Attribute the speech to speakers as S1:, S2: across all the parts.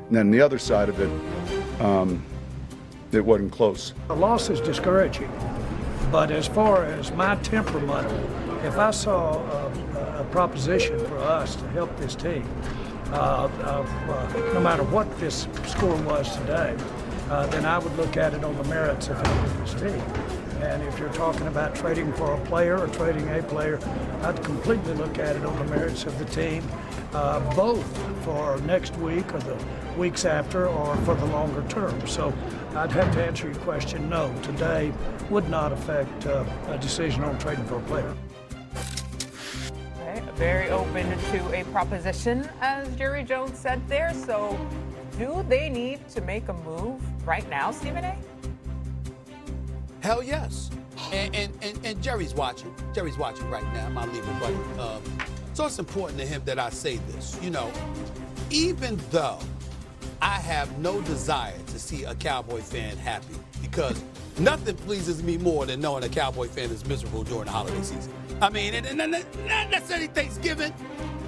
S1: And then the other side of it, it wasn't close.
S2: A loss is discouraging, but as far as my temperament, if I saw a proposition for us to help this team, no matter what this score was today, then I would look at it on the merits of helping this team. And if you're talking about trading for a player or trading a player, I'd completely look at it on the merits of the team, both for next week or the weeks after or for the longer term. So I'd have to answer your question, no, today would not affect a decision on trading for a player.
S3: Okay, very open to a proposition, as Jerry Jones said there. So do they need to make a move right now, Stephen A?
S4: Hell yes. And Jerry's watching. Jerry's watching right now, my leader buddy. So it's important to him that I say this. You know, even though I have no desire to see a Cowboy fan happy, because nothing pleases me more than knowing a Cowboy fan is miserable during the holiday season. I mean, and not necessarily Thanksgiving,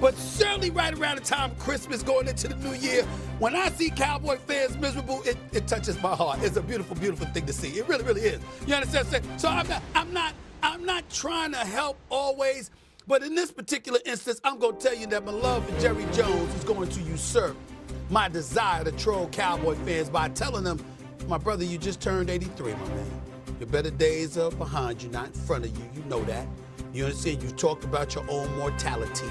S4: but certainly right around the time of Christmas going into the new year, when I see Cowboy fans miserable, it touches my heart. It's a beautiful, beautiful thing to see. It really, really is. You understand what I'm saying? So I'm not trying to help always, but in this particular instance, I'm going to tell you that my love for Jerry Jones is going to usurp my desire to troll Cowboy fans by telling them, my brother, you just turned 83, my man. Your better days are behind you, not in front of you. You know that. You understand? You talked about your own mortality,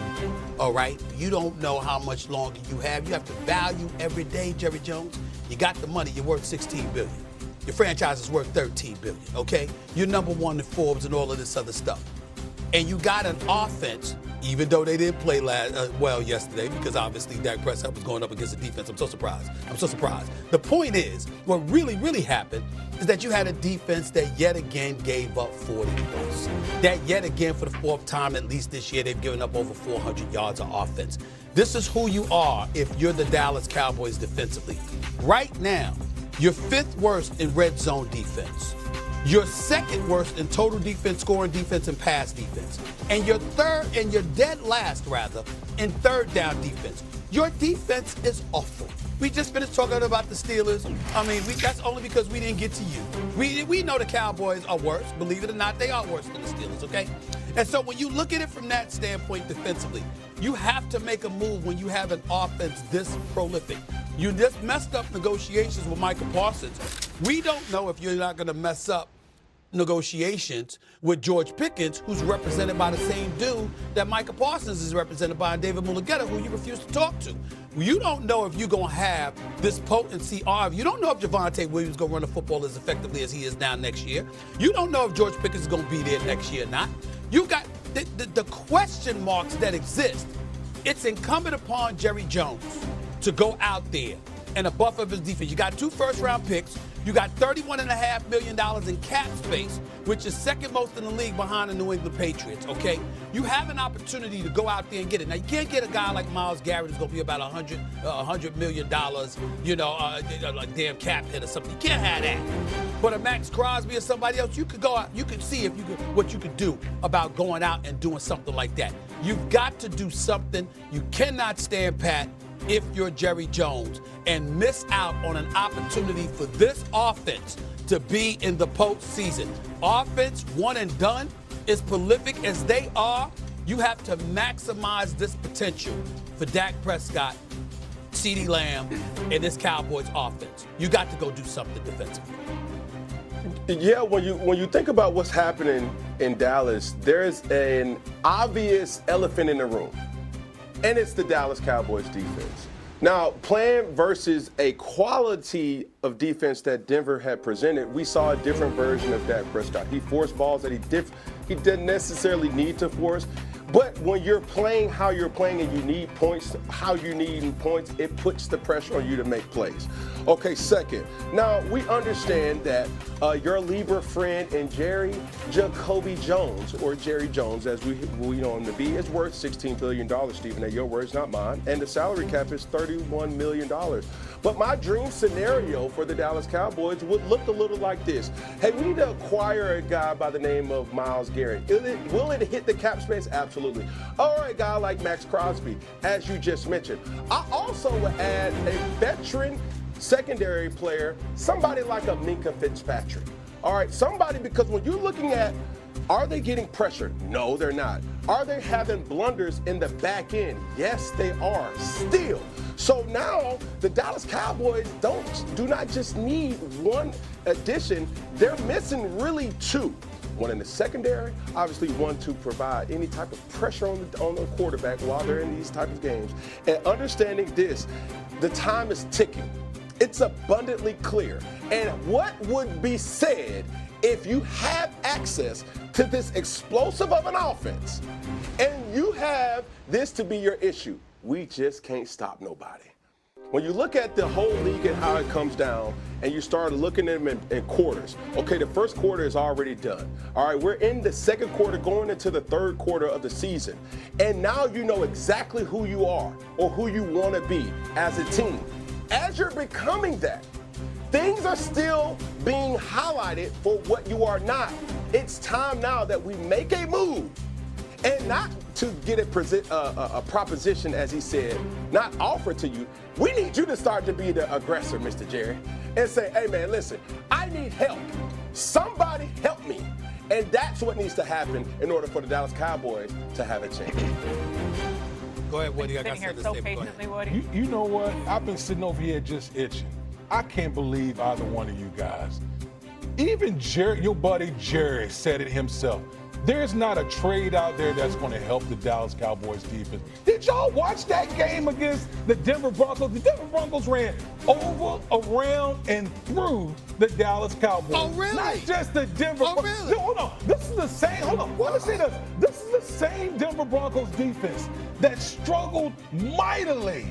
S4: all right? You don't know how much longer you have. You have to value every day, Jerry Jones. You got the money. You're worth $16 billion. Your franchise is worth $13 billion, okay? You're number one in Forbes and all of this other stuff. And you got an offense, even though they didn't play well yesterday, because obviously Dak Prescott was going up against the defense. I'm so surprised. The point is, what really, really happened is that you had a defense that yet again gave up 40 points. That yet again, for the fourth time at least this year, they've given up over 400 yards of offense. This is who you are if you're the Dallas Cowboys defensively. Right now, you're fifth worst in red zone defense. You're second worst in total defense, scoring defense, and pass defense. And you're dead last, in third down defense. Your defense is awful. We just finished talking about the Steelers. I mean, that's only because we didn't get to you. We know the Cowboys are worse. Believe it or not, they are worse than the Steelers, okay? And so when you look at it from that standpoint defensively, you have to make a move when you have an offense this prolific. You just messed up negotiations with Micah Parsons. We don't know if you're not going to mess up negotiations with George Pickens, who's represented by the same dude that Micah Parsons is represented by, and David Mulugeta, who you refuse to talk to. You don't know if you're going to have this potency, or you don't know if Javonte Williams is going to run the football as effectively as he is now next year. You don't know if George Pickens is going to be there next year or not. You got the question marks that exist. It's incumbent upon Jerry Jones to go out there and a buffer of his defense. You got 2 first-round picks. You got $31.5 million in cap space, which is second most in the league behind the New England Patriots, okay? You have an opportunity to go out there and get it. Now, you can't get a guy like Myles Garrett who's going to be about $100 million, like damn cap hit or something. You can't have that. But a Max Crosby or somebody else, you could go out, you could see what you could do about going out and doing something like that. You've got to do something. You cannot stand pat if you're Jerry Jones and miss out on an opportunity for this offense to be in the postseason. Offense, one and done, as prolific as they are, you have to maximize this potential for Dak Prescott, CeeDee Lamb, and this Cowboys offense. You got to go do something defensively.
S5: Yeah, when you think about what's happening in Dallas, there's an obvious elephant in the room. And it's the Dallas Cowboys defense. Now, playing versus a quality of defense that Denver had presented, we saw a different version of Dak Prescott. He forced balls that he didn't necessarily need to force. But when you're playing how you're playing and you need points, how you need points, it puts the pressure on you to make plays. Okay, second. Now, we understand that your Libra friend and Jerry Jacoby Jones, or Jerry Jones, as we know him to be, is worth $16 billion, Stephen. Now, your words, not mine. And the salary cap is $31 million. But my dream scenario for the Dallas Cowboys would look a little like this. Hey, we need to acquire a guy by the name of Myles Garrett. Will it hit the cap space? Absolutely. absolutely. All right, guy like Max Crosby, as you just mentioned. I also would add a veteran secondary player, somebody like a Minka Fitzpatrick. All right, somebody, because when you're looking at, are they getting pressured? No, they're not. Are they having blunders in the back end? Yes, they are still. So now the Dallas Cowboys do not just need one addition, they're missing really two. One in the secondary, obviously one to provide any type of pressure on the quarterback while they're in these type of games. And understanding this, the time is ticking. It's abundantly clear. And what would be said if you have access to this explosive of an offense and you have this to be your issue? We just can't stop nobody. When you look at the whole league and how it comes down and you start looking at them in quarters, okay, the first quarter is already done. All right, we're in the second quarter going into the third quarter of the season. And now you know exactly who you are or who you want to be as a team. As you're becoming that, things are still being highlighted for what you are not. It's time now that we make a move, and not to get a proposition, as he said, not offered to you. We need you to start to be the aggressor, Mr. Jerry, and say, hey, man, listen, I need help. Somebody help me. And that's what needs to happen in order for the Dallas Cowboys to have a chance.
S4: Go ahead, Woody. I got
S3: Sitting here
S4: something
S3: so
S4: to say.
S3: patiently, Woody.
S1: You know what? I've been sitting over here just itching. I can't believe either one of you guys. Even Jerry, your buddy Jerry, said it himself. There's not a trade out there that's going to help the Dallas Cowboys defense. Did y'all watch that game against the Denver Broncos? The Denver Broncos ran over, around, and through the Dallas Cowboys.
S4: Oh, really?
S1: Not just the Denver
S4: Oh,
S1: Broncos.
S4: really?
S1: No, hold on. This is the same. Hold on. Let me say this. This is the same Denver Broncos defense that struggled mightily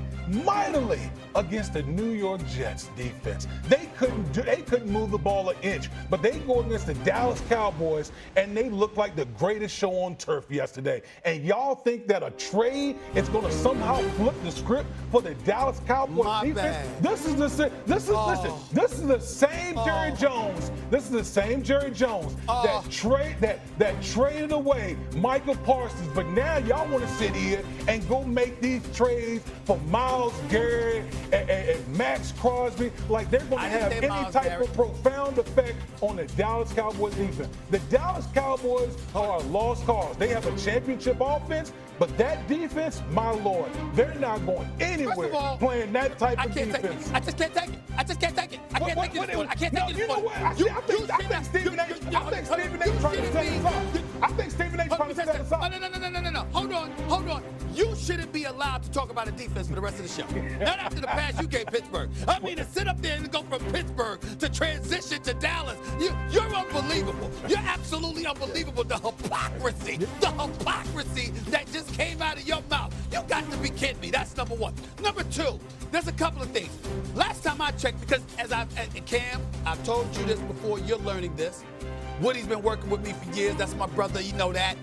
S1: against the New York Jets defense. They couldn't move the ball an inch, but they go against the Dallas Cowboys and they look like the greatest show on turf yesterday. And y'all think that a trade is going to somehow flip the script for the Dallas Cowboys
S4: My
S1: defense?
S4: bad.
S1: Listen, this is the same Jerry Jones. This is the same Jerry Jones that traded away Michael Parsons. But now y'all want to sit here and go make these trades for Myles Garrett and Max Crosby, like they're going to have any type of profound effect on the Dallas Cowboys defense. The Dallas Cowboys are a lost cause. They have a championship offense, but that defense, my Lord, they're not going anywhere playing that type of defense.
S4: I just can't take it. I can't take it. I can't take it. I can't take it.
S1: You know what? I think Stephen A. trying to set us up. I think Stephen A. trying to set us up.
S4: No. Hold on. You shouldn't be allowed to talk about a defense for the rest of the show. Not after the pass you gave Pittsburgh. I mean, to sit up there and go from Pittsburgh to transition to Dallas, you're unbelievable. You're absolutely unbelievable. The hypocrisy that just came out of your mouth. You got to be kidding me. That's number one. Number two, there's a couple of things. Last time I checked, because Cam, I've told you this before, you're learning this. Woody's been working with me for years. That's my brother. You know that.